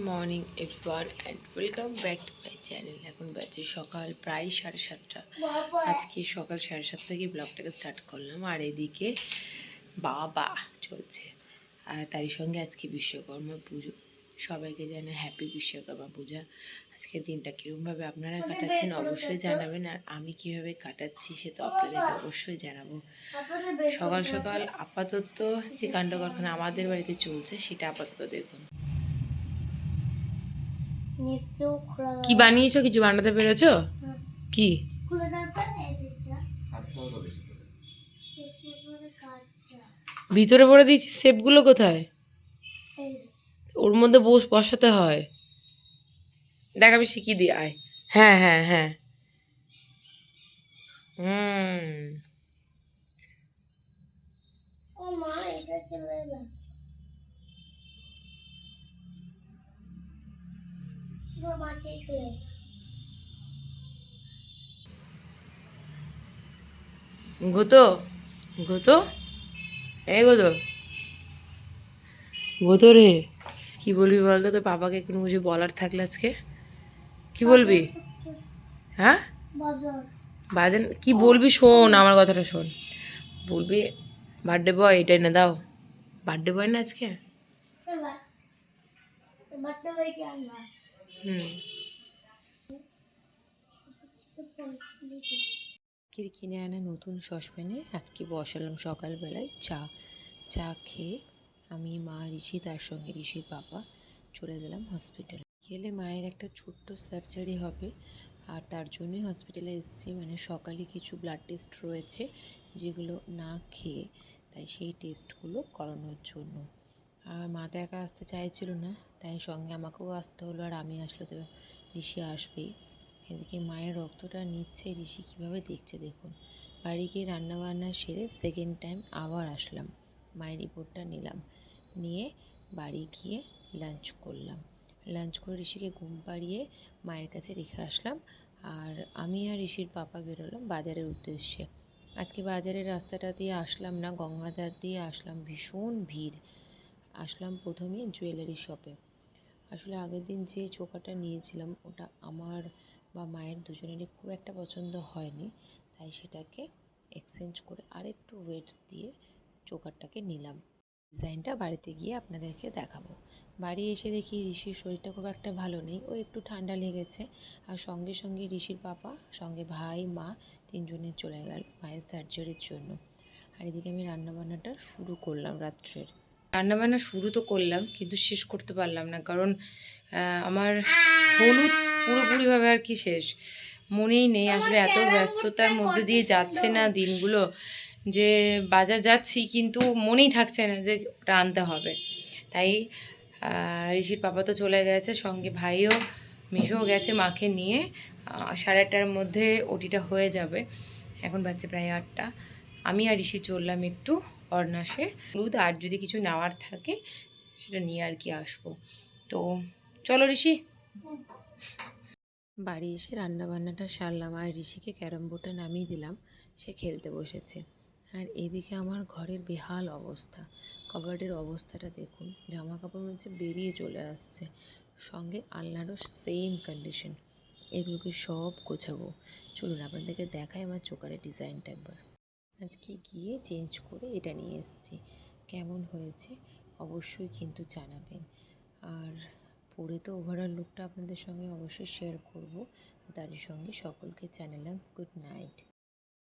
Morning everyone and welcome back to my channel. এখন বাজে সকাল প্রায় 7:30। আজকে সকাল 7:30 থেকে ব্লগটাকে স্টার্ট করলাম। আর এদিকে বাবা চলছে, আর তারই সঙ্গে আজকে বিশ্বকর্মা পুজো। সবাইকে জানাই হ্যাপি বিশ্বকর্মা পূজা। আজকের দিনটা কীরকমভাবে আপনারা কাটাচ্ছেন অবশ্যই জানাবেন, আর আমি কীভাবে কাটাচ্ছি সে তো আপনাদেরকে অবশ্যই জানাবো। সকাল সকাল আপাতত যে কাণ্ড কারখানা আমাদের বাড়িতে চলছে সেটা আপাতত দেখুন। কি বানিয়েছো? কিছু বানাতে পেরেছো? কি ভিতরে ভরে দিয়েছি? শেপগুলো কোথায়? ওর মধ্যে বসাতে হয়। দেখাবি শিখিয়ে দিয়ে আয়। হ্যাঁ হ্যাঁ হ্যাঁ, গোতো গোতো এই গোতো গোতো রে, কি বলবি বলতো? তোর পাপাকে কোনো কিছু বলার থাকলে আজকে কি বলবি? হ্যাঁ বাজেন কি বলবি? শোন আমার কথাটা শোন। বলবি বার্থডে বয় এটা এনে দাও। বার্থডে বয় না আজকে? কিনে আনা নতুন সসপ্যানে আজকে বসালাম সকালবেলায় চা। চা খেয়ে আমি, মা, ঋষি, তার সঙ্গে ঋষির বাবা চলে গেলাম হসপিটালে। গেলে মায়ের একটা ছোট্ট সার্জারি হবে, আর তার জন্যই হসপিটালে এসেছি। মানে সকালে কিছু ব্লাড টেস্ট রয়েছে যেগুলো না খেয়ে, তাই সেই টেস্টগুলো করানোর জন্য। আর মা তো একা আসতে চাইছিল না, তাই সঙ্গে আমাকেও আসতে হলো। আর আমি আসলে তো ঋষি আসবেই। এদিকে মায়ের রক্তটা নিচ্ছে, ঋষি কীভাবে দেখছে দেখুন। বাড়ি গিয়ে রান্নাবান্না সেরে সেকেন্ড টাইম আবার আসলাম, মায়ের রিপোর্টটা নিলাম। নিয়ে বাড়ি গিয়ে লাঞ্চ করলাম। লাঞ্চ করে ঋষিকে ঘুম পাড়িয়ে মায়ের কাছে রেখে আসলাম। আর আমি আর ঋষির পাপা বেরোলাম বাজারের উদ্দেশ্যে। আজকে বাজারের রাস্তাটা দিয়ে আসলাম না, গঙ্গাধার দিয়ে আসলাম। ভীষণ ভিড়। আসলাম প্রথমে জুয়েলারি শপে। আসলে আগের দিন যে চোকারটা নিয়েছিলাম ওটা আমার বা মায়ের দুজনেরই খুব একটা পছন্দ হয়নি, তাই সেটাকে এক্সচেঞ্জ করে আরেকটু ওয়েট দিয়ে চোকারটাকে নিলাম। ডিজাইনটা বাড়িতে গিয়ে আপনাদেরকে দেখাবো। বাড়ি এসে দেখি ঋষির শরীরটা খুব একটা ভালো নেই, ও একটু ঠান্ডা লেগেছে। আর সঙ্গে সঙ্গে ঋষির পাপা সঙ্গে ভাই মা তিনজনে চলে গেল মায়ের সার্জারির জন্য। আর এদিকে আমি রান্নাবান্নাটা শুরু করলাম। রান্নাবান্না শুরু তো করলাম কিন্তু শেষ করতে পারলাম না, কারণ আমার হলুদ পুরোপুরিভাবে আর কি শেষ মনেই নেই। আসলে এত ব্যস্ততার মধ্যে দিয়ে যাচ্ছে না দিনগুলো, যে বাজার যাচ্ছি কিন্তু মনেই থাকছে না যে ওটা আনতে হবে। তাই ঋষির পাপা তো চলে গেছে, সঙ্গে ভাইও মিশোও গেছে মাকে নিয়ে। 8:30টার মধ্যে ওটিটা হয়ে যাবে। এখন বাজছে প্রায় 8টা। আমি আর ঋষি চললাম একটু অর্ণাসে হলুদ, আর যদি কিছু নেওয়ার থাকে সেটা নিয়ে আর কি আসবো। তো চলো ঋষি। বাড়ি এসে রান্নাবান্নাটা সারলাম, আর ঋষিকে ক্যারাম বোর্ডটা নামিয়ে দিলাম, সে খেলতে বসেছে। আর এদিকে আমার ঘরের বেহাল অবস্থা, কবার্ডের অবস্থাটা দেখুন, জামা কাপড় হচ্ছে বেরিয়ে চলে আসছে, সঙ্গে আলনারও সেম কন্ডিশন। এগুলোকে সব গোছাবো। চলুন আপনাদেরকে দেখাই আমার চোকারের ডিজাইনটা একবার। আজকে গিয়ে চেঞ্জ করে এটা নিয়ে এসেছি। কেমন হয়েছে অবশ্যই কিন্তু জানাবেন। আর পরে তো ওভারঅল লুকটা আপনাদের সঙ্গে অবশ্যই শেয়ার করব। তারই সঙ্গে সকলকে জানালাম গুড নাইট।